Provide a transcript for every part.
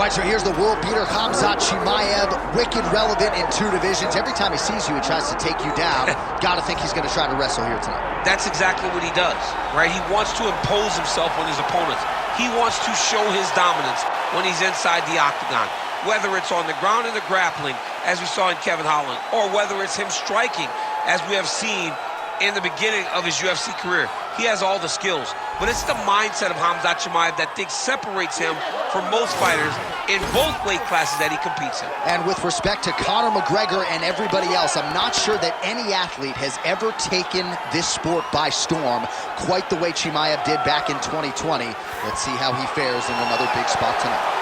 All right, so here's the world beater, Khamzat Chimaev, wicked relevant in 2 divisions. Every time he sees you, he tries to take you down. Gotta think he's gonna try to wrestle here tonight. That's exactly what he does, right? He wants to impose himself on his opponents. He wants to show his dominance when he's inside the octagon, whether it's on the ground in the grappling, as we saw in Kevin Holland, or whether it's him striking, as we have seen in the beginning of his UFC career. He has all the skills, but it's the mindset of Khamzat Chimaev that separates him from most fighters in both weight classes that he competes in. And with respect to Conor McGregor and everybody else, I'm not sure that any athlete has ever taken this sport by storm quite the way Chimaev did back in 2020. Let's see how he fares in another big spot tonight.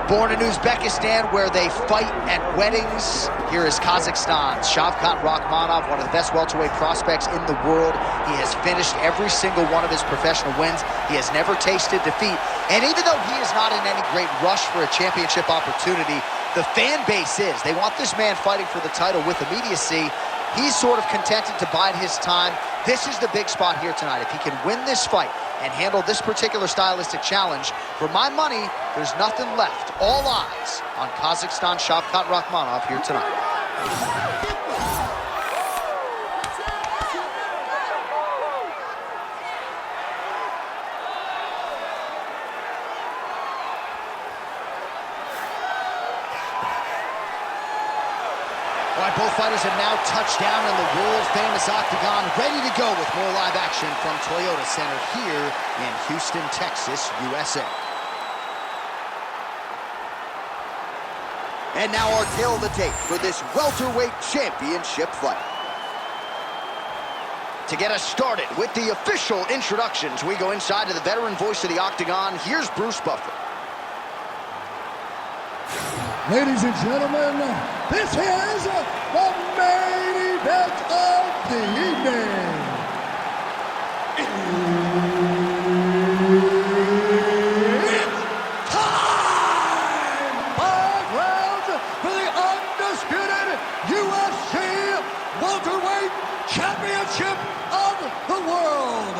Born in Uzbekistan, where they fight at weddings, here is Kazakhstan's Shavkat Rakhmonov, one of the best welterweight prospects in the world. He has finished every single one of his professional wins. He has never tasted defeat. And even though he is not in any great rush for a championship opportunity, the fan base is. They want this man fighting for the title with immediacy. He's sort of contented to bide his time. This is the big spot here tonight. If he can win this fight and handle this particular stylistic challenge, for my money, there's nothing left. All eyes on Kazakhstan Shavkat Rakhmonov here tonight. All right, both fighters have now touched down in the world-famous octagon, ready to go with more live action from Toyota Center here in Houston, Texas, USA. And now our tale of the tape for this welterweight championship fight. To get us started with the official introductions, we go inside to the veteran voice of the octagon. Here's Bruce Buffer. Ladies and gentlemen, this is the main event of the evening. It's time! 5 rounds for the undisputed UFC welterweight championship of the world.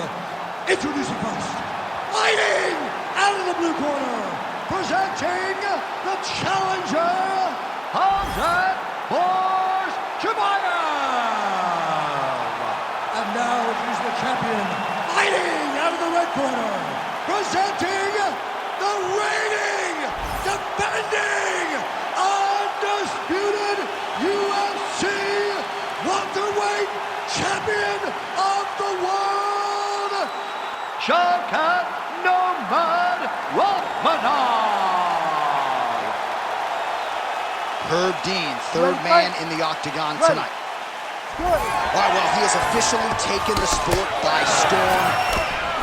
Introducing first, fighting out of the blue corner, presenting the challenger, Khamzat Chimaev. And now he's the champion, fighting out of the red corner, presenting the reigning, defending, undisputed UFC welterweight champion of the world, Shavkat Rakhmonov. Herb Dean, third man in the octagon tonight. All right, well, he has officially taken the sport by storm.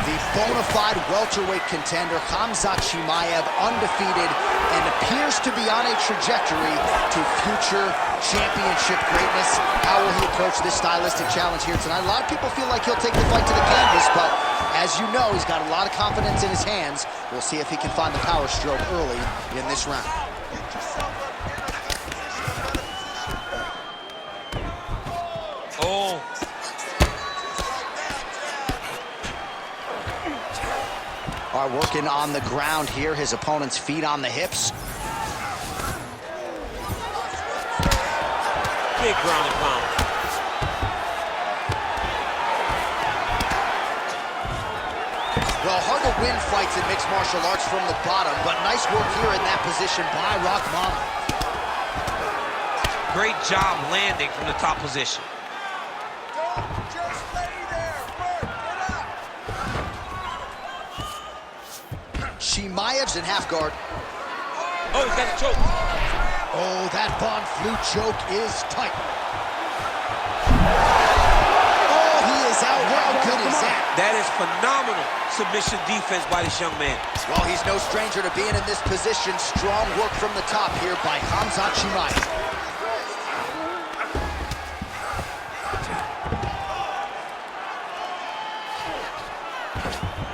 The bona fide welterweight contender, Khamzat Chimaev, undefeated, and appears to be on a trajectory to future championship greatness. How will he approach this stylistic challenge here tonight? A lot of people feel like he'll take the fight to the canvas, but as you know, he's got a lot of confidence in his hands. We'll see if he can find the power stroke early in this round. Oh. All right, working on the ground here. His opponent's feet on the hips. Big ground and pound. Well, hard to win fights in mixed martial arts from the bottom, but nice work here in that position by Rakhmonov. Great job landing from the top position. Chimaev's in half guard. Oh, he's got a choke. Oh, that Von Flue choke is tight. Oh, he is out. How good is that? That is phenomenal submission defense by this young man. Well, he's no stranger to being in this position. Strong work from the top here by Khamzat Chimaev.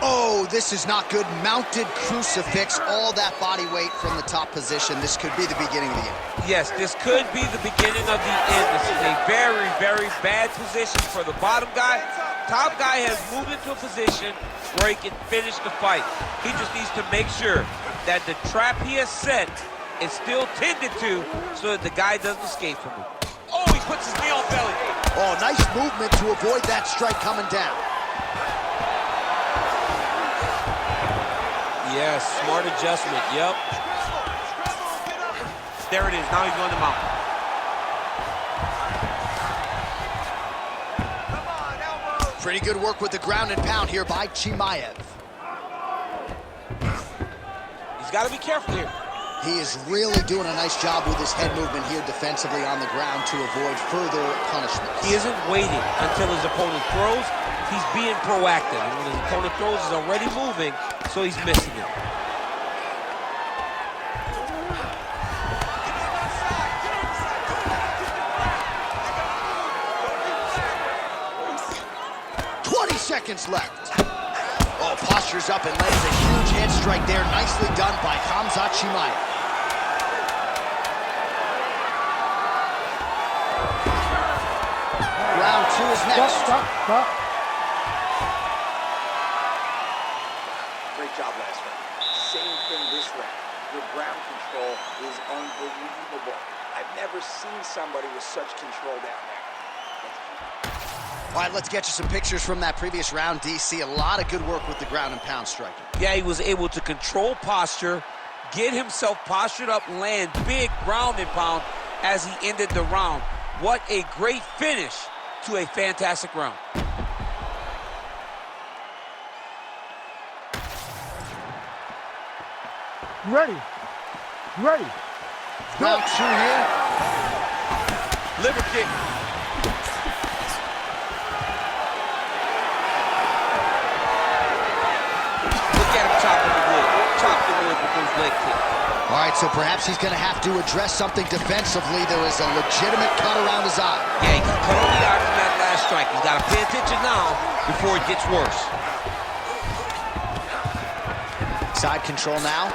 Oh, this is not good. Mounted crucifix, all that body weight from the top position. This could be the beginning of the end. Yes, this could be the beginning of the end. This is a very, very bad position for the bottom guy. Top guy has moved into a position where he can finish the fight. He just needs to make sure that the trap he has set is still tended to so that the guy doesn't escape from him. Oh, he puts his knee on belly. Oh, nice movement to avoid that strike coming down. Yes, smart adjustment, yep. There it is, now he's going to mount. Pretty good work with the ground and pound here by Chimaev. He's got to be careful here. He is really doing a nice job with his head movement here defensively on the ground to avoid further punishment. He isn't waiting until his opponent throws. He's being proactive. And when his opponent throws, he's already moving, so he's missing it. Seconds left. Oh, postures up and lands a huge head strike there. Nicely done by Khamzat Chimaev. Round 2 is next. Stop. Great job last round. Same thing this round. Your ground control is unbelievable. I've never seen somebody with such control down there. All right, let's get you some pictures from that previous round, DC. A lot of good work with the ground and pound striking. Yeah, he was able to control posture, get himself postured up, land big ground and pound as he ended the round. What a great finish to a fantastic round. Ready. Round 2 here. Liver kick. Chop the wood with those leg kicks. All right, so perhaps he's going to have to address something defensively. There is a legitimate cut around his eye. Yeah, he cut on the eye from that last strike. He's got to pay attention now before it gets worse. Side control now.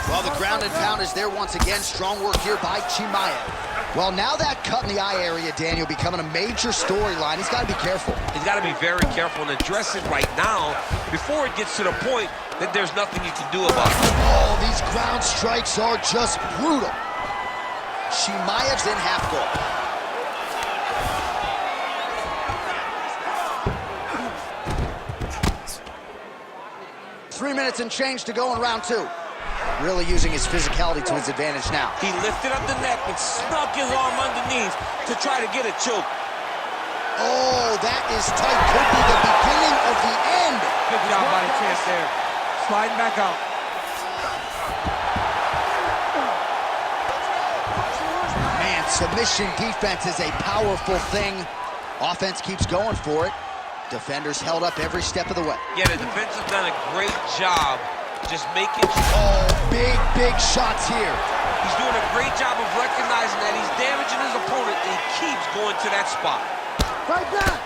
Well, the ground and pound is there once again. Strong work here by Chimaev. Well, now that cut in the eye area, Daniel, becoming a major storyline. He's got to be careful. He's got to be very careful and address it right now before it gets to the point that there's nothing you can do about it. Oh, these ground strikes are just brutal. Chimaev's in half guard. Three minutes and change to go in round 2. Really using his physicality to his advantage now. He lifted up the neck and snuck his arm underneath to try to get a choke. Oh, that is tight. Could be the beginning of the end. Good job by the chance there. Sliding back out. Man, submission defense is a powerful thing. Offense keeps going for it. Defenders held up every step of the way. Yeah, the defense has done a great job just making... Oh, big shots here. He's doing a great job of recognizing that he's damaging his opponent, and he keeps going to that spot. Right back.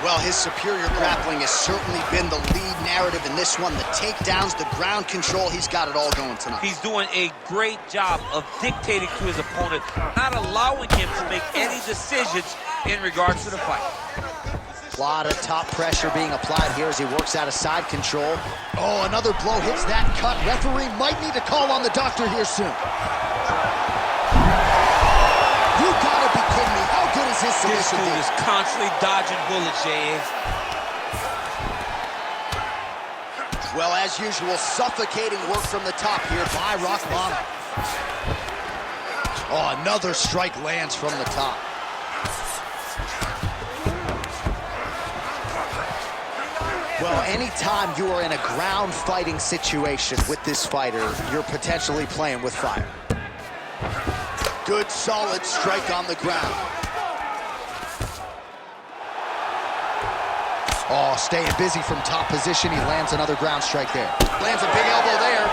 Well, his superior grappling has certainly been the lead narrative in this one. The takedowns, the ground control, he's got it all going tonight. He's doing a great job of dictating to his opponent, not allowing him to make any decisions in regards to the fight. A lot of top pressure being applied here as he works out of side control. Oh, another blow hits that cut. Referee might need to call on the doctor here soon. You gotta be kidding me. How good is his This submission? dude is constantly dodging bullets, Jay. Well, as usual, suffocating work from the top here by Rakhmonov. Oh, another strike lands from the top. Well, anytime you are in a ground fighting situation with this fighter, you're potentially playing with fire. Good, solid strike on the ground. Oh, staying busy from top position. He lands another ground strike there. Lands a big elbow there.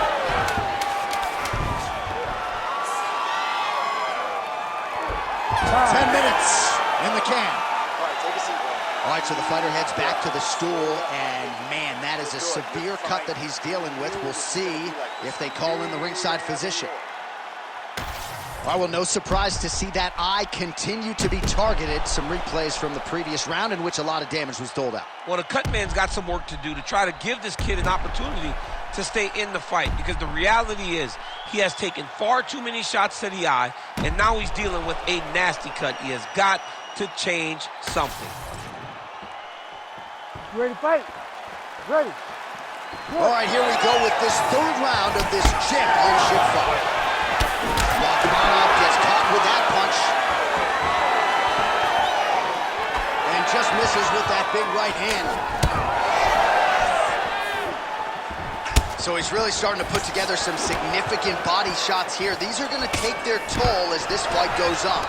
Time. 10 minutes in the can. All right, take a seat, bro. All right, so the fighter heads back to the stool, and man, that is a severe cut that he's dealing with. We'll see if they call in the ringside physician. Well, no surprise to see that eye continue to be targeted. Some replays from the previous round in which a lot of damage was doled out. Well, the cut man's got some work to do to try to give this kid an opportunity to stay in the fight, because the reality is he has taken far too many shots to the eye, and now he's dealing with a nasty cut. He has got to change something. You ready to fight? Ready. All right, here we go with this third round of this championship fight. Rakhmonov gets caught with that punch. And just misses with that big right hand. So he's really starting to put together some significant body shots here. These are going to take their toll as this fight goes on.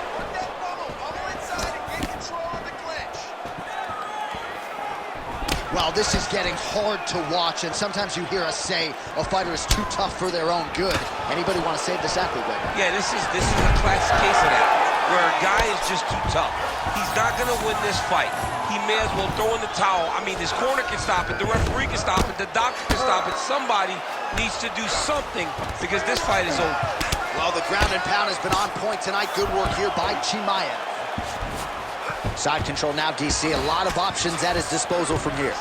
Well, this is getting hard to watch, and sometimes you hear us say a fighter is too tough for their own good. Anybody want to save this athlete right now? Yeah, this is a classic case of that, where a guy is just too tough. He's not going to win this fight. He may as well throw in the towel. I mean, his corner can stop it, the referee can stop it, the doctor can stop it. Somebody needs to do something, because this fight is over. Well, the ground and pound has been on point tonight. Good work here by Chimaev. Side control now, DC. A lot of options at his disposal from here.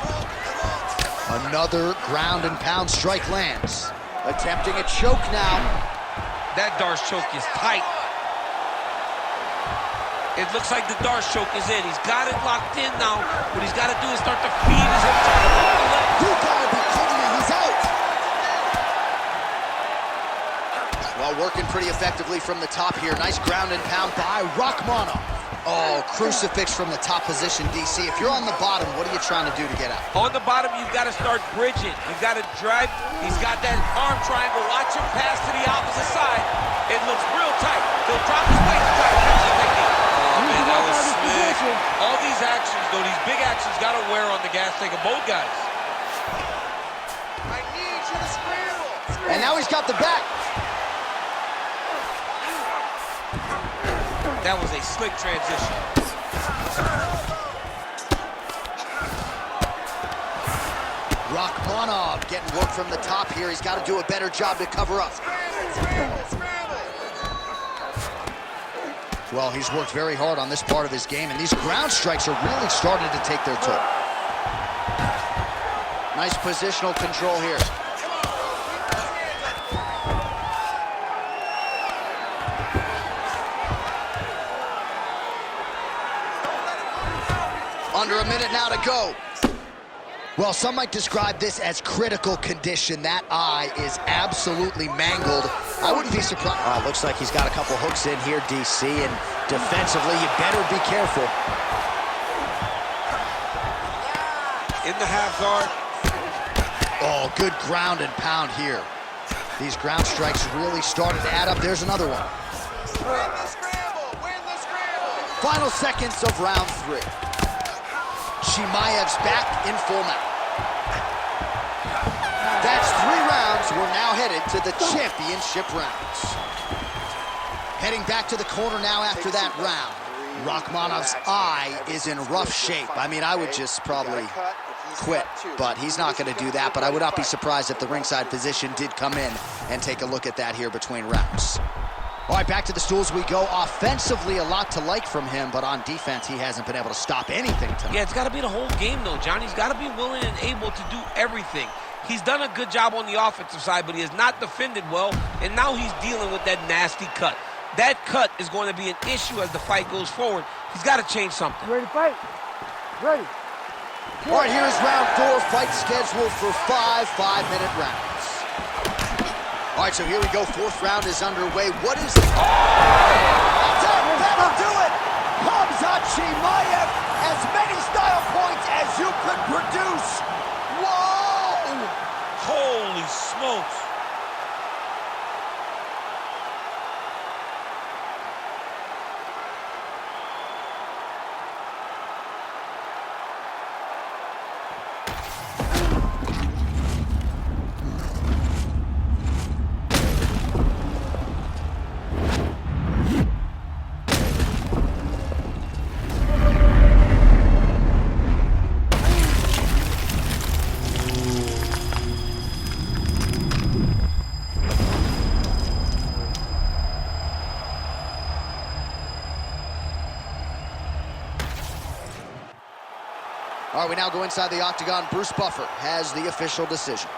Another ground and pound strike lands. Attempting a choke now. That Darce choke is tight. It looks like the Darce choke is in. He's got it locked in now. What he's got to do is start to feed his hip. You gotta be kidding me, he's out. Well, working pretty effectively from the top here. Nice ground and pound by Rakhmonov. Oh, crucifix from the top position, DC. If you're on the bottom, what are you trying to do to get out? On the bottom, you've got to start bridging. You've got to drive. He's got that arm triangle. Watch him pass to the opposite side. It looks real tight. He'll drop his weight. Oh, man, that was slick. All these actions, though, these big actions, got to wear on the gas tank of both guys. I need you to scramble. And now he's got the back. That was a slick transition. Rakhmonov getting work from the top here. He's got to do a better job to cover up. Scramble. Well, he's worked very hard on this part of his game, and these ground strikes are really starting to take their toll. Nice positional control here. Under a minute now to go. Well, some might describe this as critical condition. That eye is absolutely mangled. I wouldn't be surprised. Looks like he's got a couple hooks in here, DC, and defensively, you better be careful. In the half guard. Oh, good ground and pound here. These ground strikes really started to add up. There's another one. Win the scramble. Win the scramble. Final seconds of round 3. Chimaev's back in full mount. That's 3 rounds. We're now headed to the championship rounds. Heading back to the corner now after that round. Rakhmonov's eye is in rough shape. I mean, I would just probably quit, but he's not going to do that. But I would not be surprised if the ringside physician did come in and take a look at that here between rounds. All right, back to the stools we go. Offensively, a lot to like from him, but on defense, he hasn't been able to stop anything tonight. Yeah, it's got to be the whole game, though, John. He's got to be willing and able to do everything. He's done a good job on the offensive side, but he has not defended well, and now he's dealing with that nasty cut. That cut is going to be an issue as the fight goes forward. He's got to change something. You ready to fight? Ready. All right, here's round 4. Fight scheduled for 5 5-minute rounds. All right, so here we go. 4th round is underway. What is... That's it! That'll do it! Khamzat Chimaev, as many style points as you could produce. Whoa! Holy smokes. All right, we now go inside the octagon. Bruce Buffer has the official decision.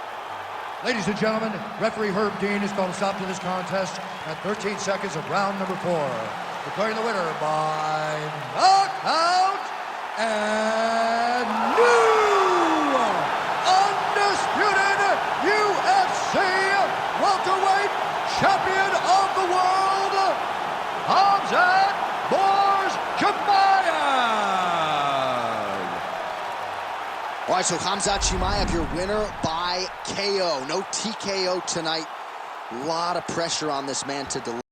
Ladies and gentlemen, referee Herb Dean has called a stop to this contest at 13 seconds of round number 4. Declaring the winner by knockout and new undisputed UFC welterweight champion of the world, Khamzat Chimaev. All right, so Khamzat Chimaev, your winner by KO. No TKO tonight. A lot of pressure on this man to deliver.